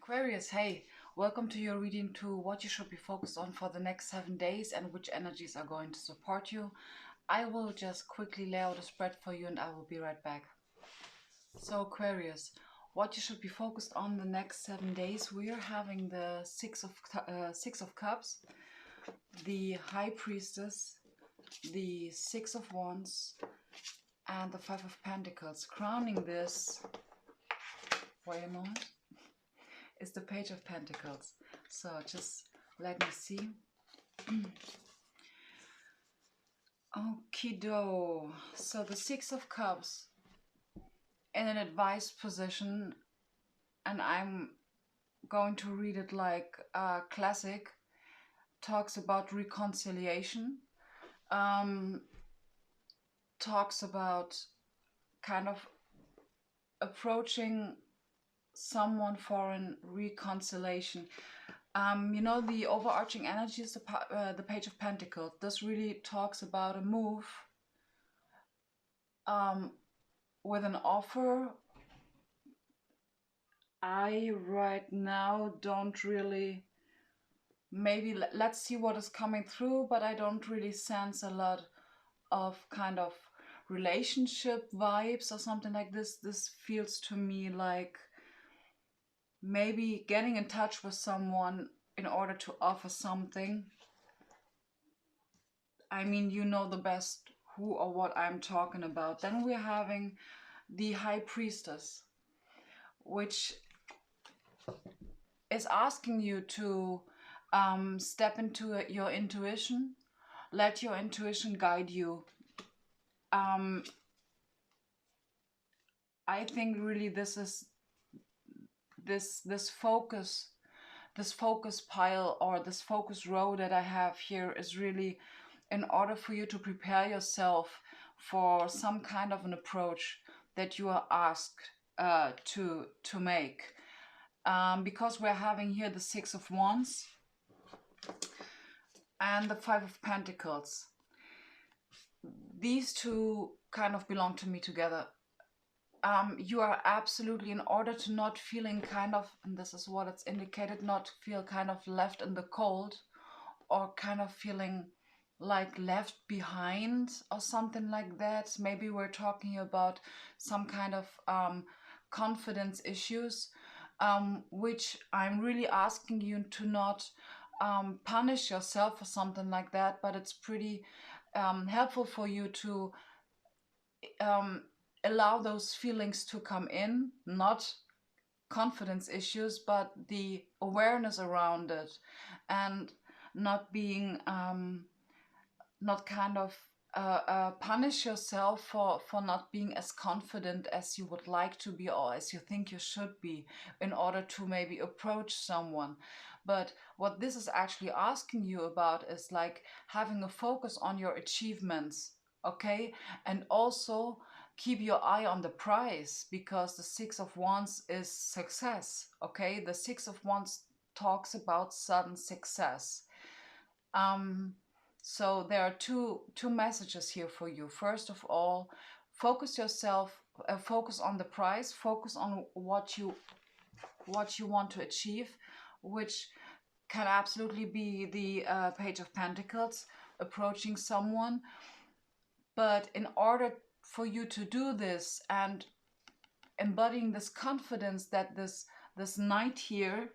Aquarius, hey, welcome to your reading to what you should be focused on for the next 7 days and which energies are going to support you. I will just quickly lay out a spread for you and I will be right back. So Aquarius, what you should be focused on the next 7 days, we are having the Six of Cups, the High Priestess, the Six of Wands, and the Five of Pentacles. Crowning this, wait a moment, is the Page of Pentacles. So just let me see. Okido. So the Six of Cups in an advised position, and I'm going to read it like classic, talks about reconciliation, talks about kind of approaching someone for a reconciliation. You know, the overarching energy is the Page of Pentacles. This really talks about a move with an offer. I right now don't really, maybe let's see what is coming through, but I don't really sense a lot of kind of relationship vibes or something like this. This feels to me like maybe getting in touch with someone in order to offer something. I mean, you know the best who or what I'm talking about. Then we're having the High Priestess, which is asking you to step into your intuition. Let your intuition guide you. I think really this is this focus pile, or this focus row that I have here, is really in order for you to prepare yourself for some kind of an approach that you are asked to make. Because we're having here the Six of Wands and the Five of Pentacles. These two kind of belong to me together. You are absolutely, in order to not feeling kind of, and this is what it's indicated, not feel kind of left in the cold, or kind of feeling like left behind or something like that. Maybe we're talking about some kind of confidence issues, which I'm really asking you to not punish yourself for something like that, but it's pretty helpful for you to allow those feelings to come in, not confidence issues, but the awareness around it, and not being, not kind of punish yourself for not being as confident as you would like to be, or as you think you should be, in order to maybe approach someone. But what this is actually asking you about is like having a focus on your achievements, okay? And also keep your eye on the prize, because the Six of Wands is success, okay? The Six of Wands talks about sudden success. So there are two messages here for you. First of all, focus yourself, focus on the prize, focus on what you want to achieve, which can absolutely be the Page of Pentacles, approaching someone. But in order for you to do this and embodying this confidence that this Knight here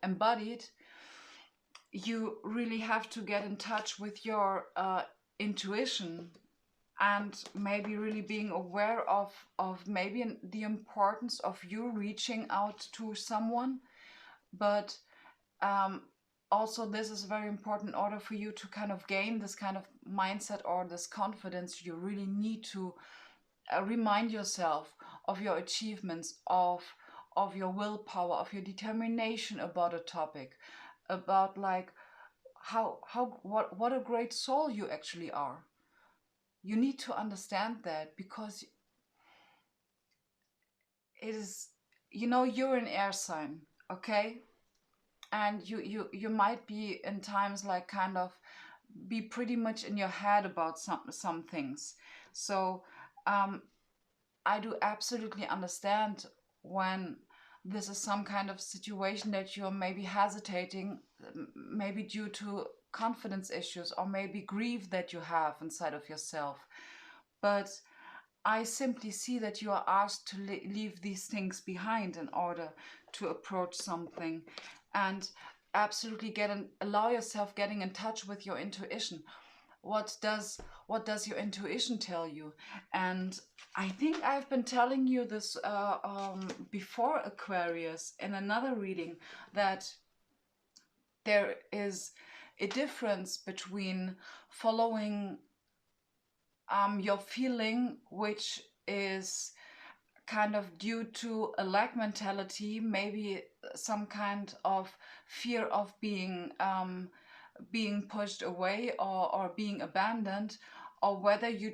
embodied, you really have to get in touch with your intuition, and maybe really being aware of maybe the importance of you reaching out to someone. But also this is very important. In order for you to kind of gain this kind of mindset or this confidence, you really need to remind yourself of your achievements, of your willpower, of your determination about a topic, about like what a great soul you actually are. You need to understand that, because it is, you know, you're an air sign, okay? And you might be in times like kind of be pretty much in your head about some things. So I do absolutely understand when this is some kind of situation that you're maybe hesitating, maybe due to confidence issues or maybe grief that you have inside of yourself. But I simply see that you are asked to leave these things behind in order to approach something, and absolutely allow yourself getting in touch with your intuition. What does your intuition tell you? And I think I've been telling you this before, Aquarius, in another reading, that there is a difference between following your feeling, which is kind of due to a lack mentality, maybe some kind of fear of being pushed away or being abandoned, or whether you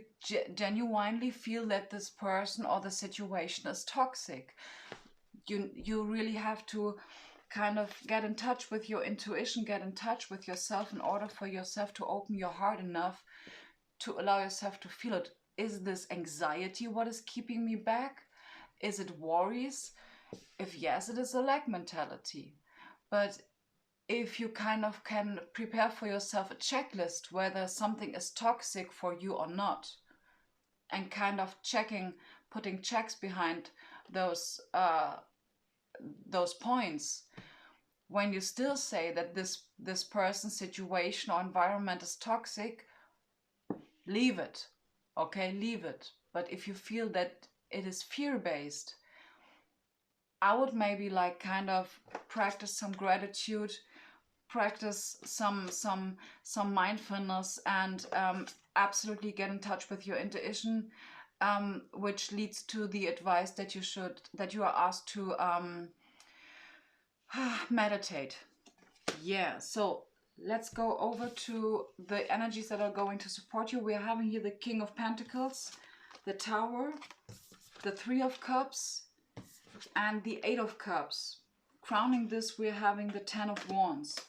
genuinely feel that this person or the situation is toxic. You really have to kind of get in touch with your intuition, get in touch with yourself in order for yourself to open your heart enough to allow yourself to feel it. Is this anxiety what is keeping me back? Is it worries? If yes, it is a lack mentality. But if you kind of can prepare for yourself a checklist whether something is toxic for you or not, and kind of putting checks behind those points, when you still say that this person's situation or environment is toxic, leave it. Okay, leave it. But if you feel that it is fear-based, I would maybe like kind of practice some gratitude, practice some mindfulness, and absolutely get in touch with your intuition, which leads to the advice that you are asked to meditate. Yeah, so let's go over to the energies that are going to support you. We are having here the King of Pentacles, the Tower, the Three of Cups, and the Eight of Cups. Crowning this, we're having the Ten of Wands.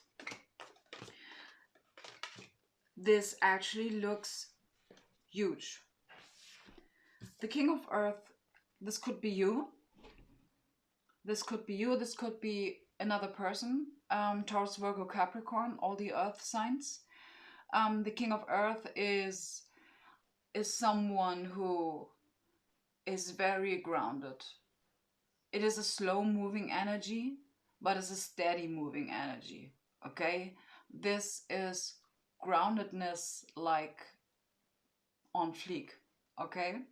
This actually looks huge. The King of Earth, this could be you. This could be you. This could be another person. Taurus, Virgo, Capricorn, all the earth signs. The King of Earth is someone who is very grounded. It is a slow moving energy, but it's a steady moving energy. Okay, this is groundedness, like on fleek. Okay,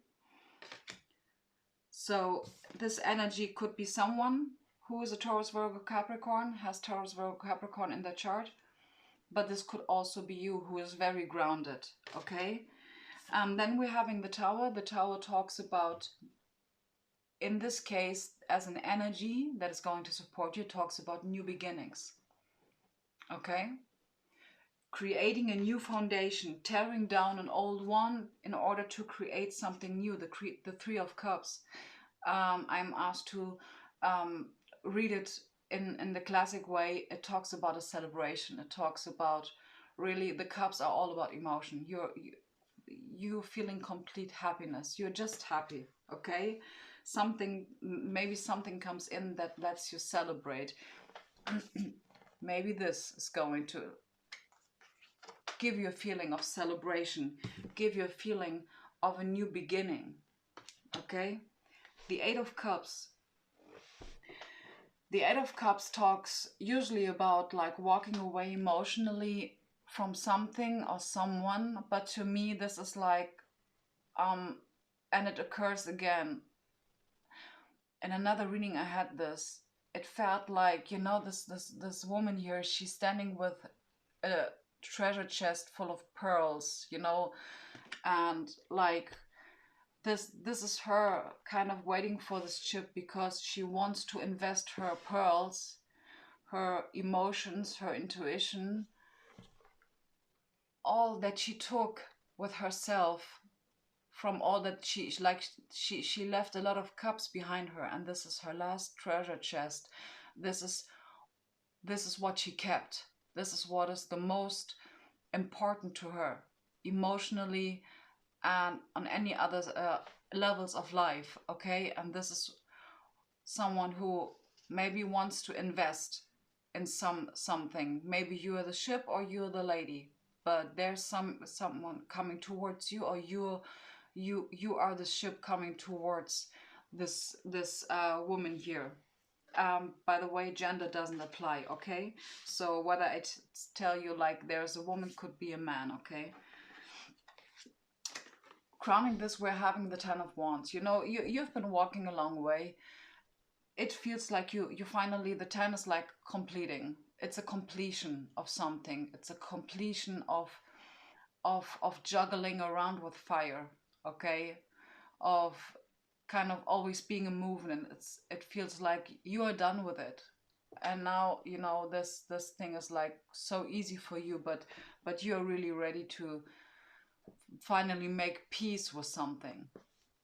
so this energy could be someone who is a Taurus, Virgo, Capricorn, has Taurus, Virgo, Capricorn in their chart, but this could also be you, who is very grounded. Okay, then we're having the Tower. The Tower talks about, in this case, as an energy that is going to support you, talks about new beginnings. Okay, creating a new foundation, tearing down an old one in order to create something new. The Three of Cups. I'm asked to read it in the classic way. It talks about a celebration. It talks about, really, the cups are all about emotion. You're feeling complete happiness. You're just happy. Okay, maybe something comes in that lets you celebrate. Maybe this is going to give you a feeling of celebration, give you a feeling of a new beginning. Okay, the Eight of Cups. The Eight of Cups talks usually about like walking away emotionally from something or someone, but to me this is like, and it occurs again. In another reading I had this, it felt like, you know, this woman here, she's standing with a treasure chest full of pearls, you know, and like this is her kind of waiting for this ship because she wants to invest her pearls, her emotions, her intuition, all that she took with herself from all that she left a lot of cups behind her, and this is her last treasure chest. This is what she kept. This is what is the most important to her emotionally and on any other levels of life. Okay, and this is someone who maybe wants to invest in something. Maybe you are the ship or you're the lady, but there's someone coming towards you, or you are the ship coming towards this woman here. By the way, gender doesn't apply, okay? So whether I tell you like there's a woman, could be a man, okay? Crowning this, we're having the Ten of Wands. You know, you've been walking a long way. It feels like you finally, the 10 is like completing. It's a completion of something. It's a completion of juggling around with fire, okay? Of kind of always being a movement. It feels like you are done with it. And now, you know, this thing is like so easy for you, but you're really ready to finally make peace with something.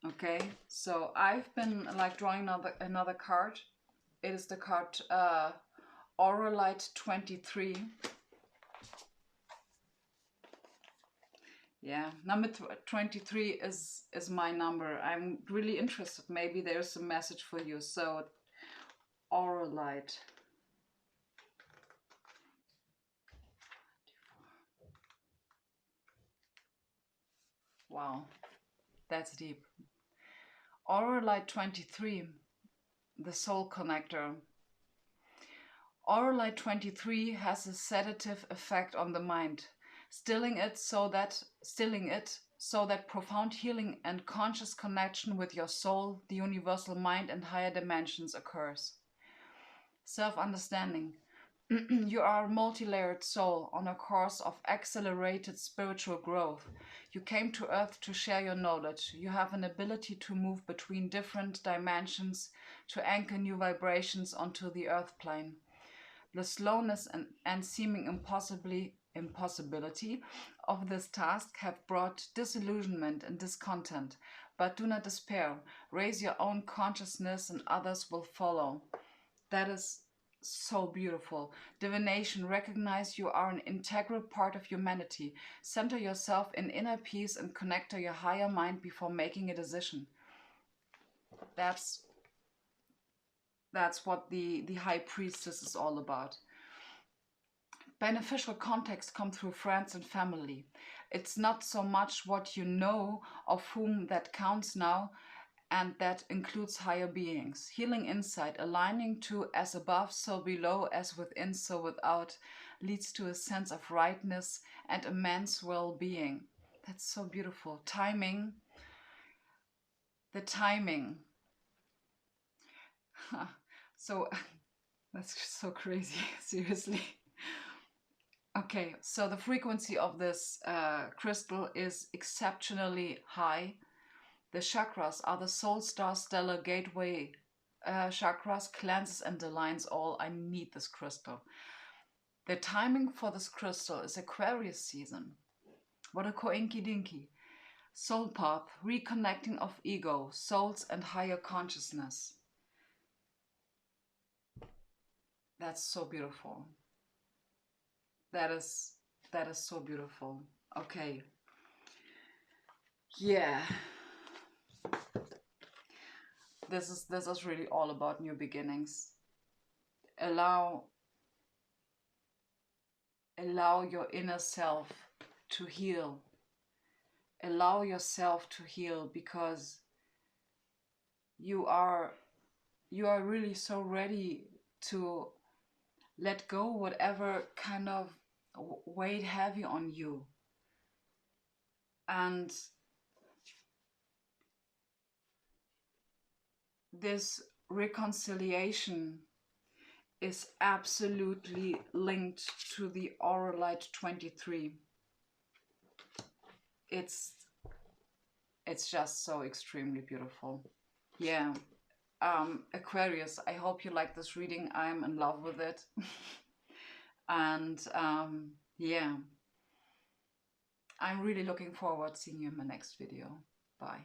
Okay, so I've been like drawing another card. It is the card Auralite 23. Yeah, number 23 is my number. I'm really interested. Maybe there's a message for you. So Auralite. Wow, that's deep. Auralite 23, the soul connector. Auralite 23 has a sedative effect on the mind, stilling it so that profound healing and conscious connection with your soul, the universal mind, and higher dimensions occurs. Self-understanding. You are a multi-layered soul on a course of accelerated spiritual growth. You came to Earth to share your knowledge. You have an ability to move between different dimensions, to anchor new vibrations onto the Earth plane. The slowness and seeming impossibility of this task have brought disillusionment and discontent. But do not despair. Raise your own consciousness and others will follow. That is so beautiful. Divination. Recognize you are an integral part of humanity. Center yourself in inner peace and connect to your higher mind before making a decision. That's what the High Priestess is all about. Beneficial contacts come through friends and family. It's not so much what you know of whom that counts now, and that includes higher beings. Healing insight, aligning to as above, so below, as within, so without, leads to a sense of rightness and immense well-being. That's so beautiful. Timing. The timing. So, that's so crazy, seriously. Okay, so the frequency of this crystal is exceptionally high. The chakras are the soul star stellar gateway chakras, cleanses and aligns all. I need this crystal. The timing for this crystal is Aquarius season. What a coinky dinky. Soul path, reconnecting of ego, souls and higher consciousness. That's so beautiful. That is so beautiful. Okay. Yeah. This is really all about new beginnings. Allow your inner self to heal. Allow yourself to heal, because you are really so ready to let go whatever kind of weighed heavy on you. And this reconciliation is absolutely linked to the Auralite 23. It's just so extremely beautiful. Yeah. Aquarius, I hope you like this reading. I'm in love with it. And yeah, I'm really looking forward to seeing you in my next video. Bye.